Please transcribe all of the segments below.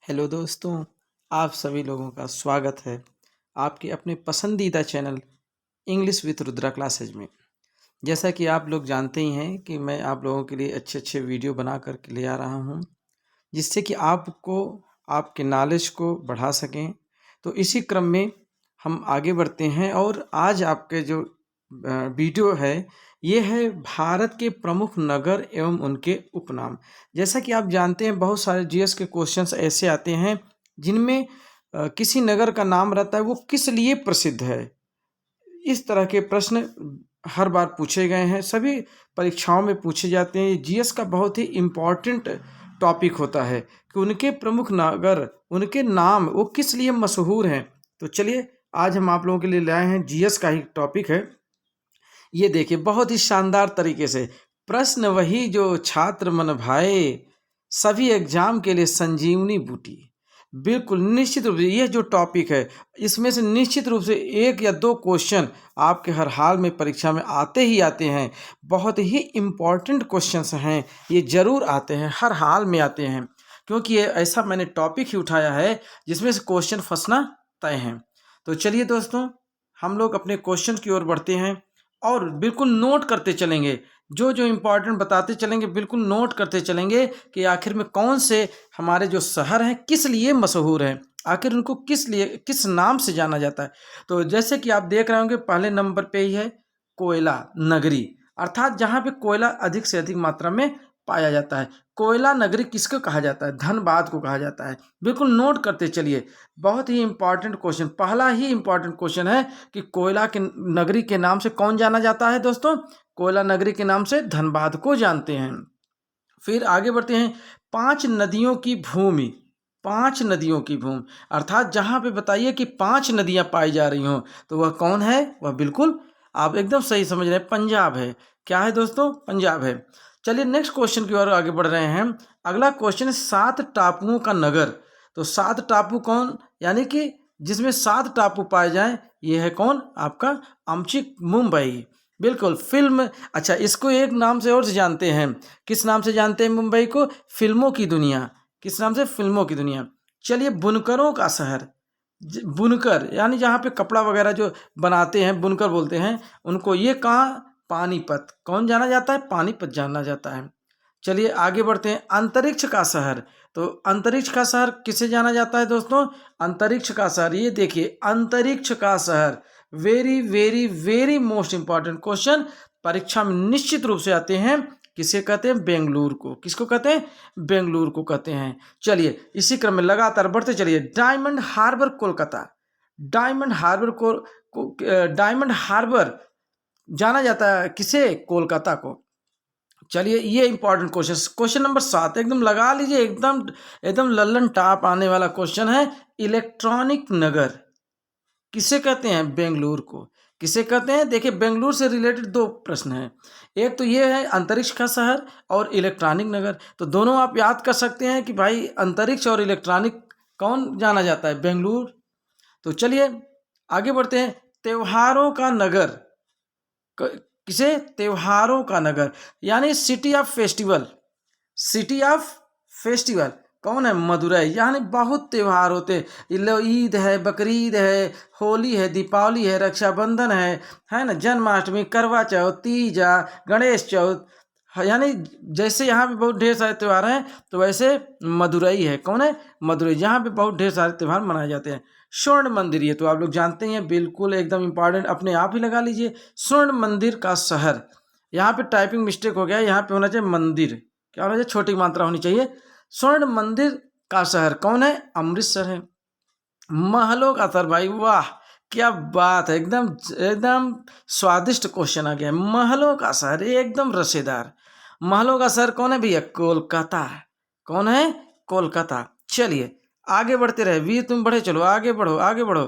Hello दोस्तों, आप सभी लोगों का स्वागत है आपके अपने पसंदीदा channel English with Rudra classes में। जैसा कि आप लोग जानते ही हैं कि मैं आप लोगों के लिए अच्छे अच्छे वीडियो बना कर के ले आ रहा हूं, जिससे कि आपको आपके नॉलेज को बढ़ा सकें। तो इसी क्रम में हम आगे बढ़ते हैं और आज आपके जो वीडियो है ये है भारत के प्रमुख नगर एवं उनके उपनाम। जैसा कि आप जानते हैं बहुत सारे जीएस के क्वेश्चंस ऐसे आते हैं जिनमें किसी नगर का नाम रहता है वो किस लिए प्रसिद्ध है। इस तरह के प्रश्न हर बार पूछे गए हैं, सभी परीक्षाओं में पूछे जाते हैं। ये जीएस का बहुत ही इम्पॉर्टेंट टॉपिक होता है कि उनके प्रमुख नगर, उनके नाम वो किस लिए मशहूर हैं। तो चलिए आज हम आप लोगों के लिए लाए हैं जीएस का ही टॉपिक है। ये देखिए बहुत ही शानदार तरीके से प्रश्न वही जो छात्र मन भाए, सभी एग्जाम के लिए संजीवनी बूटी। बिल्कुल निश्चित रूप से यह जो टॉपिक है इसमें से निश्चित रूप से एक या दो क्वेश्चन आपके हर हाल में परीक्षा में आते ही आते हैं। बहुत ही इम्पॉर्टेंट क्वेश्चंस हैं, ये जरूर आते हैं, हर हाल में आते हैं, क्योंकि ये ऐसा मैंने टॉपिक ही उठाया है जिसमें से क्वेश्चन फंसना तय है। तो चलिए दोस्तों, हम लोग अपने क्वेश्चन की ओर बढ़ते हैं और बिल्कुल नोट करते चलेंगे, जो जो इम्पोर्टेंट बताते चलेंगे, बिल्कुल नोट करते चलेंगे कि आखिर में कौन से हमारे जो शहर हैं किस लिए मशहूर हैं, आखिर उनको किस लिए किस नाम से जाना जाता है। तो जैसे कि आप देख रहे होंगे पहले नंबर पे ही है कोयला नगरी, अर्थात जहाँ पे कोयला अधिक से अधिक मात्रा में पाया जाता है। कोयला नगरी किसको कहा जाता है? धनबाद को कहा जाता है। बिल्कुल नोट करते चलिए, बहुत ही इंपॉर्टेंट क्वेश्चन, पहला ही इंपॉर्टेंट क्वेश्चन है कि कोयला के नगरी के नाम से कौन जाना जाता है दोस्तों? कोयला नगरी के नाम से धनबाद को जानते हैं। फिर आगे बढ़ते हैं, 5 नदियों की भूमि, 5 नदियों की भूमि अर्थात जहाँ पे बताइए कि 5 नदियाँ पाई जा रही हों, तो वह कौन है? वह बिल्कुल आप एकदम सही समझ रहे हैं, पंजाब है। क्या है दोस्तों? पंजाब है। चलिए नेक्स्ट क्वेश्चन की ओर आगे बढ़ रहे हैं। अगला क्वेश्चन है 7 टापुओं का नगर। तो 7 टापू कौन, यानी कि जिसमें 7 टापू पाए जाएं, ये है कौन? आपका आंशिक मुंबई। बिल्कुल फिल्म, अच्छा इसको एक नाम से और से जानते हैं, किस नाम से जानते हैं मुंबई को? फिल्मों की दुनिया। किस नाम से? फिल्मों की दुनिया। चलिए बुनकरों का शहर, बुनकर यानी जहाँ पे कपड़ा वगैरह जो बनाते हैं बुनकर बोलते हैं उनको, ये कहाँ? पानीपत। कौन जाना जाता है? पानीपत जाना जाता है। चलिए आगे बढ़ते हैं, अंतरिक्ष का शहर। तो अंतरिक्ष का शहर किसे जाना जाता है दोस्तों? अंतरिक्ष का शहर, ये देखिए अंतरिक्ष का शहर, very very very most important question परीक्षा में निश्चित रूप से आते हैं। किसे कहते हैं? बेंगलुरु को। किसको कहते हैं? बेंगलुरु को कहते हैं। चलिए इसी क्रम में लगातार बढ़ते चलिए, डायमंड हार्बर कोलकाता। डायमंड हार्बर डायमंड हार्बर जाना जाता है किसे? कोलकाता को। चलिए ये इंपॉर्टेंट क्वेश्चन, क्वेश्चन नंबर 7 एकदम लगा लीजिए, एकदम एकदम लल्लन टाप आने वाला क्वेश्चन है। इलेक्ट्रॉनिक नगर किसे कहते हैं? बेंगलुरु को। किसे कहते हैं? देखिए बेंगलुरु से रिलेटेड दो प्रश्न हैं, एक तो ये है अंतरिक्ष का शहर और इलेक्ट्रॉनिक नगर। तो दोनों आप याद कर सकते हैं कि भाई अंतरिक्ष और इलेक्ट्रॉनिक कौन जाना जाता है? बेंगलुरु। तो चलिए आगे बढ़ते हैं, त्योहारों का नगर किसे? त्योहारों का नगर यानी city of festival. City of festival कौन है? मदुरई। यानी बहुत त्यौहार होते हैं, ईद है, बकरीद है, होली है, दीपावली है, रक्षाबंधन है ना, जन्माष्टमी, करवा चौथ, तीजा, गणेश चौथ, यानी जैसे यहाँ पे बहुत ढेर सारे त्यौहार हैं तो वैसे मदुरई है। कौन है? मदुरई, जहाँ पे बहुत ढेर सारे त्यौहार मनाए जाते हैं। स्वर्ण मंदिर, ये तो आप लोग जानते ही हैं, बिल्कुल एकदम इंपॉर्टेंट, अपने आप ही लगा लीजिए, स्वर्ण मंदिर का शहर। यहाँ पे टाइपिंग मिस्टेक हो गया, यहाँ पे होना चाहिए मंदिर, क्या होना चाहिए? छोटी मात्रा होनी चाहिए। स्वर्ण मंदिर का शहर कौन है? अमृतसर है। महलों का शहर, भाई वाह क्या बात है, एकदम एकदम स्वादिष्ट क्वेश्चन आ गया। महलों का शहर एकदम रसेदार। महलों का शहर कौन है भैया? कोलकाता। कौन है? कोलकाता। चलिए आगे बढ़ते रहे वीर, तुम बढ़े चलो, आगे बढ़ो आगे बढ़ो।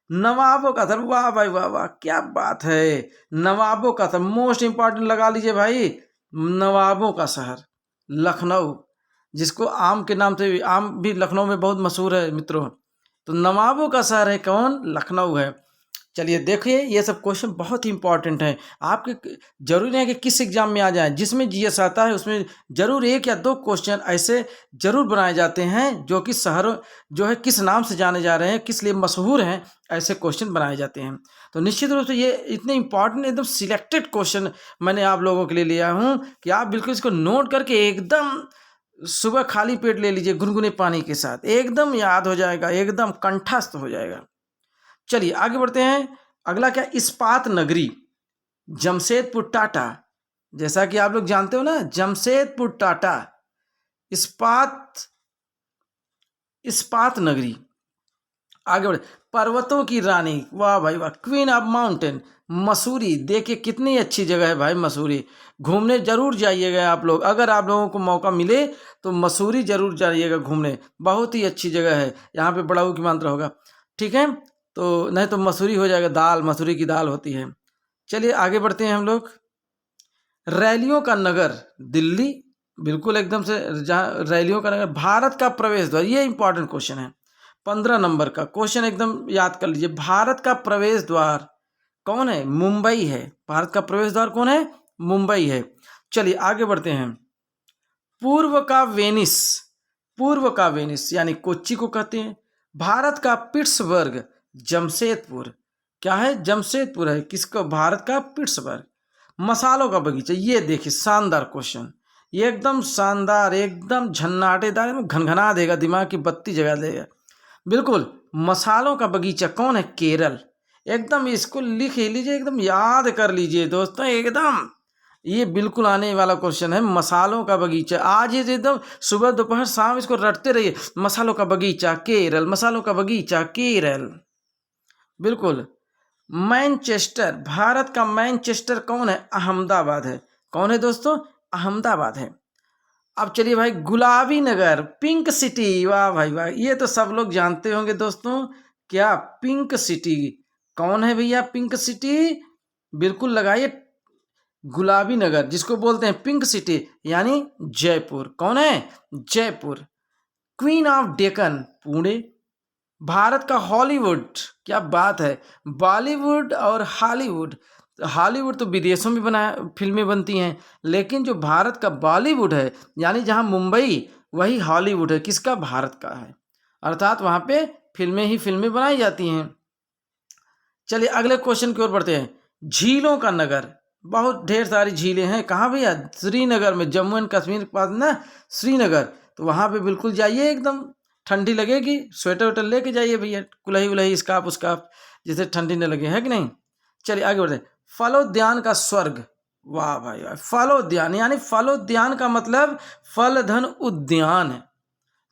नवाबों का शहर, वाह भाई वाह वाह क्या बात है। नवाबों का शहर मोस्ट इंपॉर्टेंट लगा लीजिए भाई, नवाबों का शहर लखनऊ, जिसको आम के नाम से, आम भी लखनऊ में बहुत मशहूर है मित्रों। तो नवाबों का शहर है कौन? लखनऊ है। चलिए देखिए, ये सब क्वेश्चन बहुत ही इंपॉर्टेंट हैं। आपके जरूरी नहीं है कि किस एग्जाम में आ जाए, जिसमें जीएस आता है उसमें जरूर 1 या 2 क्वेश्चन ऐसे जरूर बनाए जाते हैं जो कि शहरों जो है किस नाम से जाने जा रहे हैं, किस लिए मशहूर हैं, ऐसे क्वेश्चन बनाए जाते हैं। तो निश्चित रूप से ये इतने इंपॉर्टेंट एकदम सिलेक्टेड क्वेश्चन मैंने आप लोगों के लिए लिया हूँ कि आप बिल्कुल इसको नोट करके एकदम सुबह खाली पेट ले लीजिए गुनगुने पानी के साथ, एकदम याद हो जाएगा, एकदम कंठस्थ हो जाएगा। चलिए आगे बढ़ते हैं। अगला क्या, इस्पात नगरी जमशेदपुर टाटा। जैसा कि आप लोग जानते हो ना, जमशेदपुर टाटा इस्पात इस्पात नगरी। आगे बढ़े, पर्वतों की रानी, वाह भाई वाह, क्वीन ऑफ माउंटेन मसूरी। देखिए कितनी अच्छी जगह है भाई मसूरी, घूमने जरूर जाइएगा आप लोग। अगर आप लोगों को मौका मिले तो मसूरी जरूर जाइएगा घूमने, बहुत ही अच्छी जगह है। यहाँ पे बड़ाऊ की मात्रा होगा, ठीक है। तो नहीं तो मसूरी हो जाएगा, दाल मसूरी की दाल होती है। चलिए आगे बढ़ते हैं हम लोग। रैलियों का नगर दिल्ली, बिल्कुल एकदम से, जहाँ रैलियों का नगर, भारत का प्रवेश द्वार, ये इंपॉर्टेंट क्वेश्चन है। 15 नंबर का क्वेश्चन एकदम याद कर लीजिए। भारत का प्रवेश द्वार कौन है? मुंबई है। भारत का प्रवेश द्वार कौन है? मुंबई है। चलिए आगे बढ़ते हैं। पूर्व का वेनिस, पूर्व का वेनिस यानी कोच्चि को कहते हैं। भारत का पिट्सबर्ग जमशेदपुर, क्या है? जमशेदपुर है। किसको? भारत का पिट्सबर्ग। मसालों का बगीचा, ये देखिए शानदार क्वेश्चन, ये एकदम शानदार, एकदम झन्नाटेदार, घनघना देगा, दिमाग की बत्ती जगा देगा। बिल्कुल, मसालों का बगीचा कौन है? केरल। एकदम इसको लिख लीजिए, एकदम याद कर लीजिए दोस्तों, एकदम ये बिल्कुल आने वाला क्वेश्चन है। मसालों का बगीचा, आज ये एकदम सुबह दोपहर शाम इसको रटते रहिए। मसालों का बगीचा केरल, मसालों का बगीचा केरल। बिल्कुल। मैनचेस्टर, भारत का मैनचेस्टर कौन है? अहमदाबाद है। कौन है दोस्तों? अहमदाबाद है। अब चलिए भाई, गुलाबी नगर, पिंक सिटी, वाह भाई वाह, ये तो सब लोग जानते होंगे दोस्तों। क्या? Pink city. कौन है भैया पिंक सिटी? बिल्कुल लगाइए, गुलाबी नगर जिसको बोलते हैं पिंक सिटी, यानी जयपुर। कौन है? जयपुर। Queen of Deccan, Pune. भारत का हॉलीवुड, क्या बात है, बॉलीवुड और हॉलीवुड। हॉलीवुड तो विदेशों में बना फिल्में बनती हैं, लेकिन जो भारत का बॉलीवुड है, यानी जहां मुंबई, वही हॉलीवुड है। किसका? भारत का है। अर्थात वहां पे फिल्में बनाई जाती हैं। चलिए अगले क्वेश्चन की ओर बढ़ते हैं। झीलों का नगर, बहुत ढेर सारी झीलें हैं। कहाँ भैया? श्रीनगर में, जम्मू एंड कश्मीर के पास ना श्रीनगर, तो वहाँ पे बिल्कुल जाइए, एकदम ठंडी लगेगी, स्वेटर वेटर लेके जाइए भैया, कुल्हाई उल्हाई स्कार्फ उसकार्फ, जिससे ठंडी न लगे, है कि नहीं। चलिए आगे बढ़ते हैं। फलोद्यान का स्वर्ग, वाह भाई वाह, फलोद्यान यानी फलोद्यान का मतलब फलधन उद्यान है,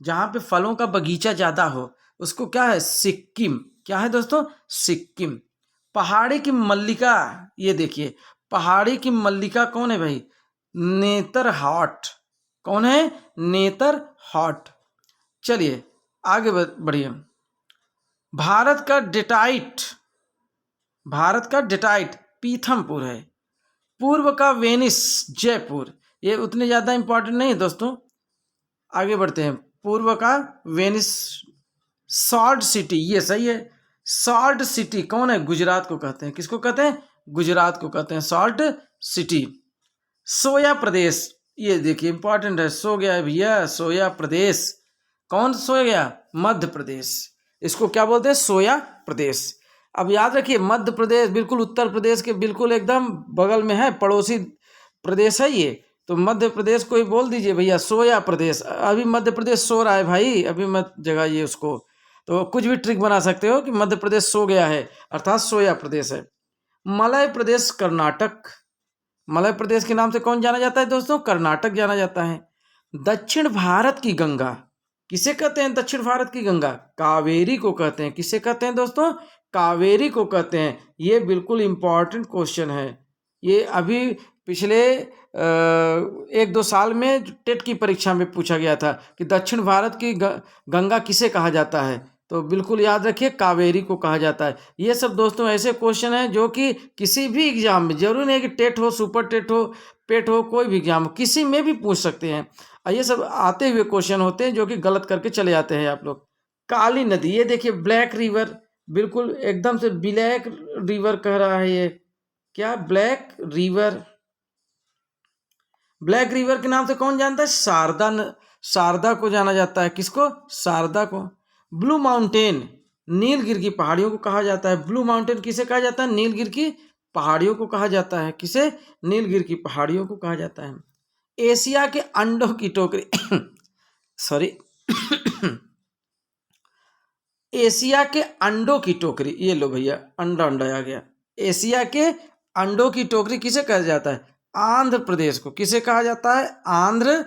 जहाँ पे फलों का बगीचा ज्यादा हो, उसको क्या है? सिक्किम। क्या है दोस्तों? सिक्किम। पहाड़ी की मल्लिका, ये देखिए, पहाड़ी की मल्लिका कौन है भाई? नेतरहाट। कौन है? नेतरहाट। चलिए आगे बढ़िए। भारत का डेटाइट, भारत का डेटाइट पीथमपुर है। पूर्व का वेनिस जयपुर, ये उतने ज्यादा इंपॉर्टेंट नहीं है दोस्तों। आगे बढ़ते हैं। पूर्व का वेनिस सॉल्ट सिटी, ये सही है। सॉल्ट सिटी कौन है? गुजरात को कहते हैं। किसको कहते हैं? गुजरात को कहते हैं सॉल्ट सिटी। सोया प्रदेश, ये देखिए इंपॉर्टेंट है, सो गया है भैया, सोया प्रदेश। कौन सो गया? मध्य प्रदेश। इसको क्या बोलते हैं? सोया प्रदेश। अब याद रखिए, मध्य प्रदेश बिल्कुल उत्तर प्रदेश के बिल्कुल एकदम बगल में है, पड़ोसी प्रदेश है ये। तो मध्य प्रदेश को ही बोल दीजिए भैया सोया प्रदेश। अभी मध्य प्रदेश सो रहा है भाई, अभी मत जगाइए उसको। तो कुछ भी ट्रिक बना सकते हो कि मध्य प्रदेश सो गया है, अर्थात सोया प्रदेश है। मलय प्रदेश कर्नाटक, मलय प्रदेश के नाम से कौन जाना जाता है दोस्तों? कर्नाटक जाना जाता है। दक्षिण भारत की गंगा, किसे कहते हैं? दक्षिण भारत की गंगा कावेरी को कहते हैं। किसे कहते हैं दोस्तों? कावेरी को कहते हैं। ये बिल्कुल इंपॉर्टेंट क्वेश्चन है। ये अभी पिछले 1-2 साल में टेट की परीक्षा में पूछा गया था कि दक्षिण भारत की गंगा किसे कहा जाता है। तो बिल्कुल याद रखिए, कावेरी को कहा जाता है। ये सब दोस्तों ऐसे क्वेश्चन हैं जो कि किसी भी एग्जाम में, जरूरी नहीं कि टेट हो, सुपर टेट हो, पेट हो, कोई भी एग्जाम हो, किसी में भी पूछ सकते हैं। ये सब आते हुए क्वेश्चन होते हैं जो कि गलत करके चले जाते हैं आप लोग। काली नदी, ये देखिए ब्लैक रिवर, बिल्कुल एकदम से ब्लैक रिवर कह रहा है ये, क्या ब्लैक रिवर? ब्लैक रिवर के नाम से कौन जानता है? शारदा को जाना जाता है। किसको? शारदा को। ब्लू माउंटेन, नीलगिर की पहाड़ियों को कहा जाता है। ब्लू माउंटेन किसे कहा जाता है? नीलगिर की पहाड़ियों को कहा जाता है। किसे? नीलगिर की पहाड़ियों को कहा जाता है। एशिया के अंडों की टोकरी सॉरी एशिया के अंडों की टोकरी, ये लो भैया, अंडा आ गया। एशिया के अंडों की टोकरी किसे कहा जाता है? आंध्र प्रदेश को। किसे कहा जाता है? आंध्र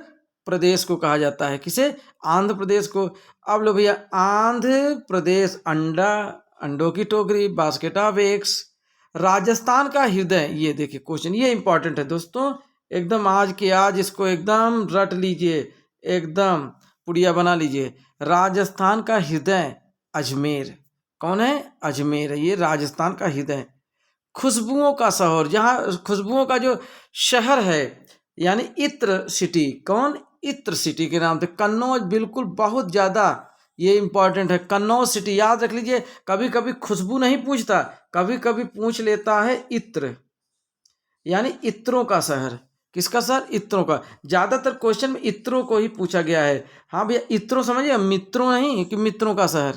प्रदेश को कहा जाता है। किसे? आंध्र प्रदेश को। अब लो भैया, आंध्र प्रदेश अंडों की टोकरी, बास्केट ऑफ एग्स। राजस्थान का हृदय, ये देखिए क्वेश्चन, ये इंपॉर्टेंट है दोस्तों, एकदम आज के आज इसको एकदम रट लीजिए, एकदम पुड़िया बना लीजिए। राजस्थान का हृदय अजमेर। कौन है? अजमेर है, ये राजस्थान का हृदय। खुशबुओं का शहर, जहाँ खुशबुओं का जो शहर है, यानी इत्र सिटी। कौन? इत्र सिटी के नाम से कन्नौज। बिल्कुल, बहुत ज़्यादा ये इंपॉर्टेंट है। कन्नौज सिटी याद रख लीजिए। कभी कभी खुशबू नहीं पूछता, कभी कभी पूछ लेता है इत्र, यानी इत्रों का शहर। किसका शहर? इत्रों का। ज्यादातर क्वेश्चन में इत्रों को ही पूछा गया है। हाँ भैया, इत्रों समझिए, मित्रों नहीं कि मित्रों का शहर,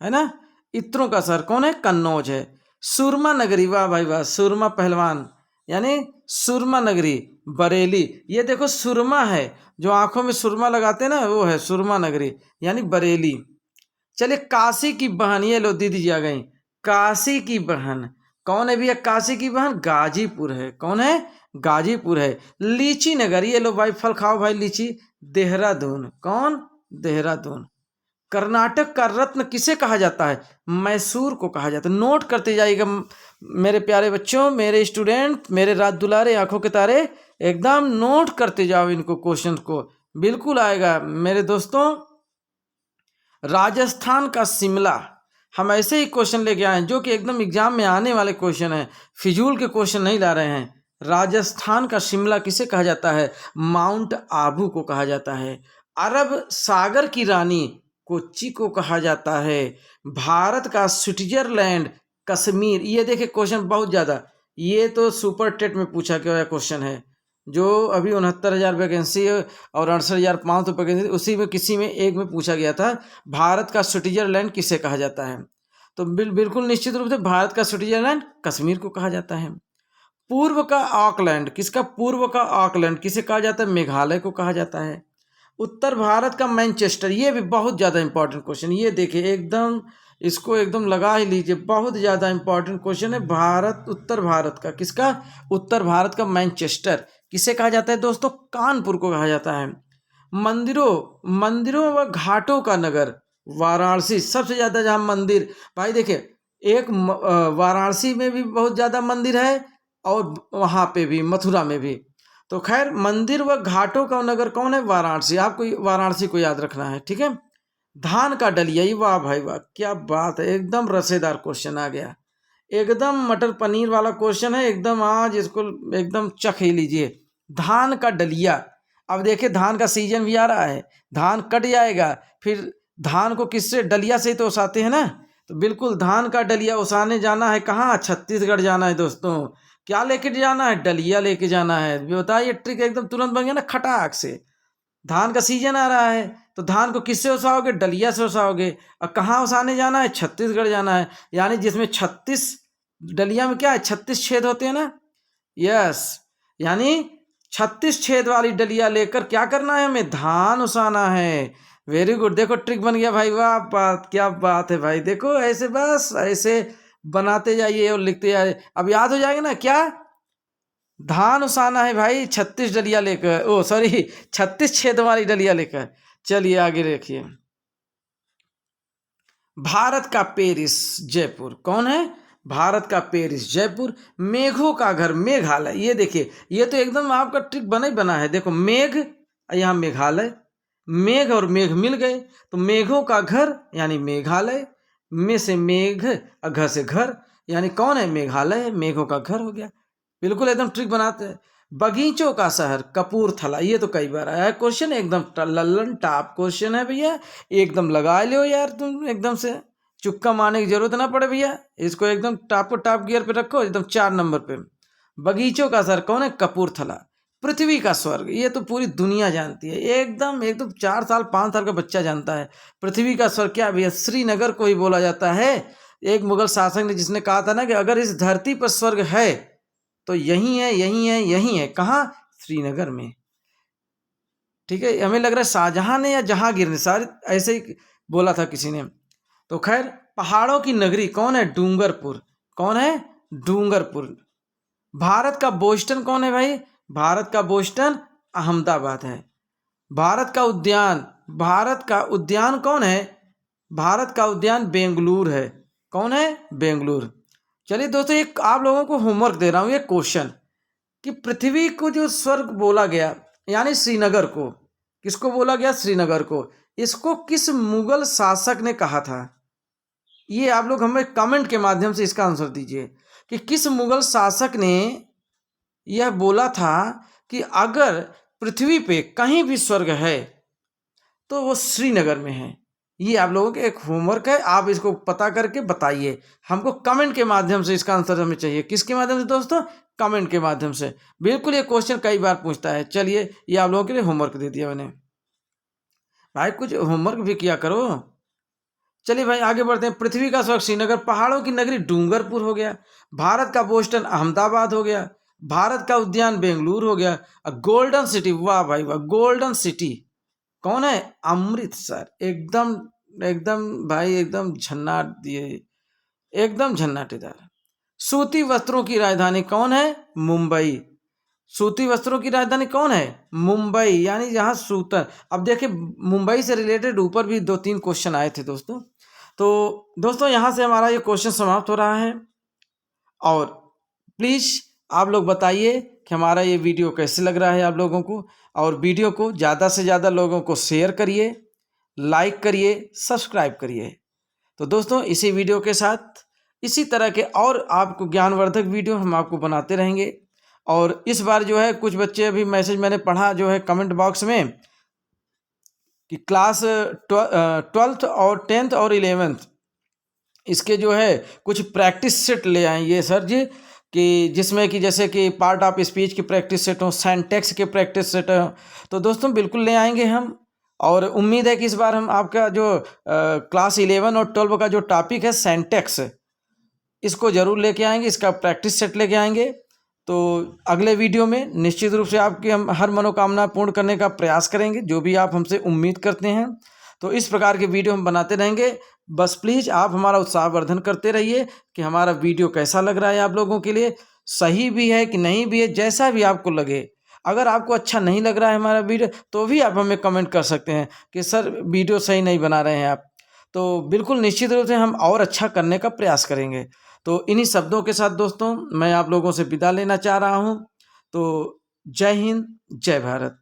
है ना। इत्रों का शहर कौन है? कन्नौज है। सुरमा नगरी, वाह भाई वाह, सुरमा पहलवान, यानी सुरमा नगरी बरेली। ये देखो सुरमा है, जो आंखों में सुरमा लगाते हैं ना, वो है सुरमा नगरी, यानी बरेली। चलिए, काशी की बहन, ये लो दीदी जी आ गई। काशी की बहन कौन है भैया? काशी की बहन गाजीपुर है। कौन है? गाजीपुर है। लीची नगर, ये लो भाई, फल खाओ भाई, लीची। देहरादून। कौन? देहरादून। कर्नाटक का रत्न किसे कहा जाता है? मैसूर को कहा जाता है। नोट करते जाइएगा मेरे प्यारे बच्चों, मेरे स्टूडेंट, मेरे रात दुलारे आंखों के तारे, एकदम नोट करते जाओ इनको, क्वेश्चन को, बिल्कुल आएगा मेरे दोस्तों। राजस्थान का शिमला, हम ऐसे ही क्वेश्चन लेके आए हैं जो कि एकदम एग्जाम में आने वाले क्वेश्चन हैं, फिजूल के क्वेश्चन नहीं ला रहे हैं। राजस्थान का शिमला किसे कहा जाता है? माउंट आबू को कहा जाता है। अरब सागर की रानी कोच्चि को कहा जाता है। भारत का स्विट्जरलैंड कश्मीर, ये देखिए क्वेश्चन बहुत ज़्यादा, ये तो सुपर टेट में पूछा गया क्वेश्चन है, जो अभी 69,000 वैकेंसी और 68,500 वैकेंसी, उसी में किसी में एक में पूछा गया था, भारत का स्विट्जरलैंड किसे कहा जाता है? तो बिल्कुल निश्चित रूप से भारत का स्विट्जरलैंड कश्मीर को कहा जाता है। पूर्व का ऑकलैंड, किसका? पूर्व का ऑकलैंड किसे कहा जाता है? मेघालय को कहा जाता है। उत्तर भारत का मैनचेस्टर, ये भी बहुत ज़्यादा इंपॉर्टेंट क्वेश्चन, ये देखिए एकदम, इसको एकदम लगा ही लीजिए, बहुत ज़्यादा इंपॉर्टेंट क्वेश्चन है। भारत, उत्तर भारत का, किसका? उत्तर भारत का मैनचेस्टर किसे कहा जाता है दोस्तों? कानपुर को कहा जाता है। मंदिरों व घाटों का नगर वाराणसी, सबसे ज़्यादा जहाँ मंदिर, भाई देखिए, एक वाराणसी में भी बहुत ज़्यादा मंदिर है, और वहाँ पे भी, मथुरा में भी। तो खैर, मंदिर व घाटों का नगर कौन है? वाराणसी। आपको वाराणसी को याद रखना है, ठीक है। धान का डलिया, वाह भाई वाह, क्या बात है, एकदम रसेदार क्वेश्चन आ गया, एकदम मटर पनीर वाला क्वेश्चन है, एकदम आज इसको एकदम चख ही लीजिए। धान का डलिया, अब देखिए धान का सीजन भी आ रहा है, धान कट जाएगा, फिर धान को किससे? डलिया से ही तो ओसाते हैं ना। तो बिल्कुल धान का डलिया ओसाने जाना है, कहाँ? छत्तीसगढ़ जाना है दोस्तों। क्या लेके जाना है? डलिया लेके जाना है। बताइए, ट्रिक एकदम तुरंत बन गया ना, खटाक से। धान का सीजन आ रहा है, तो धान को किससे ओसाओगे? डलिया से ओसाओगे। और कहाँ ओसाने जाना है? छत्तीसगढ़ जाना है, यानी जिसमें 36 डलिया में क्या है? 36 छेद होते हैं ना। यस, यानी 36 छेद वाली डलिया लेकर क्या करना है? हमें धान ओसाना है। वेरी गुड, देखो ट्रिक बन गया भाई, वाह बात, क्या बात है भाई, देखो ऐसे, बस ऐसे बनाते जाइए और लिखते जाइए, अब याद हो जाएगा ना। क्या? धान उसाना है भाई 36 डलिया लेकर, ओ सॉरी 36 छेद वाली डलिया लेकर। चलिए आगे देखिए। भारत का पेरिस जयपुर, कौन है? भारत का पेरिस जयपुर। मेघों का घर मेघालय, ये देखिए, ये तो एकदम आपका ट्रिक बना ही बना है। देखो मेघ, यहाँ मेघालय, मेघ और मेघ मिल गए, तो मेघों का घर यानी मेघालय, में से मेघ, घर से घर, यानी कौन है? मेघालय, मेघों का घर हो गया। बिल्कुल एकदम ट्रिक बनाते हैं। बगीचों का शहर कपूरथला, ये तो कई बार आया है क्वेश्चन, एकदम लल्लन टॉप क्वेश्चन है भैया, एकदम लगा लो यार तुम एकदम से, चुक्का मारने की जरूरत ना पड़े भैया, इसको एकदम टॉप गियर पे रखो, एकदम 4 नंबर पे। बगीचों का सर कौन है? कपूरथला। पृथ्वी का स्वर्ग, ये तो पूरी दुनिया जानती है, एकदम एकदम 4 साल 5 साल का बच्चा जानता है। पृथ्वी का स्वर्ग क्या भैया? श्रीनगर को ही बोला जाता है। एक मुगल शासक ने जिसने कहा था ना कि अगर इस धरती पर स्वर्ग है तो यही है, यही है, यही है। कहाँ? श्रीनगर में। ठीक है, हमें लग रहा है शाहजहां ने या जहांगीर ने शायद ऐसे ही बोला था किसी ने। तो खैर, पहाड़ों की नगरी कौन है? डूंगरपुर। कौन है? डूंगरपुर। भारत का बोस्टन कौन है भाई? भारत का बोस्टन अहमदाबाद है। भारत का उद्यान कौन है? भारत का उद्यान बेंगलुरु है। कौन है? बेंगलुरु। चलिए दोस्तों, एक आप लोगों को होमवर्क दे रहा हूं, ये क्वेश्चन कि पृथ्वी को जो स्वर्ग बोला गया, यानी श्रीनगर को, किसको बोला गया? श्रीनगर को। इसको किस मुगल शासक ने कहा था? ये आप लोग हमें कमेंट के माध्यम से इसका आंसर दीजिए कि किस मुगल शासक ने यह बोला था कि अगर पृथ्वी पे कहीं भी स्वर्ग है तो वो श्रीनगर में है। ये आप लोगों के एक होमवर्क है, आप इसको पता करके बताइए हमको कमेंट के माध्यम से। इसका आंसर हमें चाहिए किसके माध्यम से दोस्तों? कमेंट के माध्यम से। बिल्कुल, ये क्वेश्चन कई बार पूछता है। चलिए, ये आप लोगों के लिए होमवर्क दे दिया मैंने। भाई कुछ होमवर्क भी किया करो। चलिए भाई आगे बढ़ते हैं। पृथ्वी का स्वर्ग श्रीनगर, पहाड़ों की नगरी डूंगरपुर हो गया, भारत का बोस्टन अहमदाबाद हो गया, भारत का उद्यान बेंगलुरु हो गया, गोल्डन सिटी, वाह भाई वाह, गोल्डन सिटी कौन है? अमृतसर। एकदम एकदम भाई, एकदम झन्नाट दिए, एकदम झन्नाटेदार। सूती वस्त्रों की राजधानी कौन है? मुंबई। सूती वस्त्रों की राजधानी कौन है? मुंबई, यानी जहां सूतर। अब देखिए, मुंबई से रिलेटेड ऊपर भी 2-3 क्वेश्चन आए थे दोस्तों। तो दोस्तों, यहां से हमारा ये क्वेश्चन समाप्त हो रहा है। और प्लीज़ आप लोग बताइए कि हमारा ये वीडियो कैसे लग रहा है आप लोगों को, और वीडियो को ज़्यादा से ज़्यादा लोगों को शेयर करिए, लाइक करिए, सब्सक्राइब करिए। तो दोस्तों, इसी वीडियो के साथ इसी तरह के और आपको ज्ञानवर्धक वीडियो हम आपको बनाते रहेंगे। और इस बार जो है, कुछ बच्चे अभी मैसेज मैंने पढ़ा जो है कमेंट बॉक्स में कि क्लास 12th और 10th और 11th इसके जो है कुछ प्रैक्टिस सेट ले आएंगे सर जी, कि जिसमें कि जैसे कि पार्ट ऑफ स्पीच की प्रैक्टिस सेट हो, सेंटेक्स के प्रैक्टिस सेट हो। तो दोस्तों बिल्कुल ले आएंगे हम। और उम्मीद है कि इस बार हम आपका जो क्लास 11 और 12 का जो टॉपिक है सेंटेक्स, इसको ज़रूर लेके आएंगे, इसका प्रैक्टिस सेट लेके आएंगे। तो अगले वीडियो में निश्चित रूप से आपकी हम हर मनोकामना पूर्ण करने का प्रयास करेंगे, जो भी आप हमसे उम्मीद करते हैं। तो इस प्रकार के वीडियो हम बनाते रहेंगे। बस प्लीज़ आप हमारा उत्साहवर्धन करते रहिए कि हमारा वीडियो कैसा लग रहा है आप लोगों के लिए, सही भी है कि नहीं भी है, जैसा भी आपको लगे। अगर आपको अच्छा नहीं लग रहा है हमारा वीडियो, तो भी आप हमें कमेंट कर सकते हैं कि सर वीडियो सही नहीं बना रहे हैं आप। तो बिल्कुल निश्चित रूप से हम और अच्छा करने का प्रयास करेंगे। तो इन्हीं शब्दों के साथ दोस्तों मैं आप लोगों से विदा लेना चाह रहा हूँ। तो जय हिंद, जय भारत।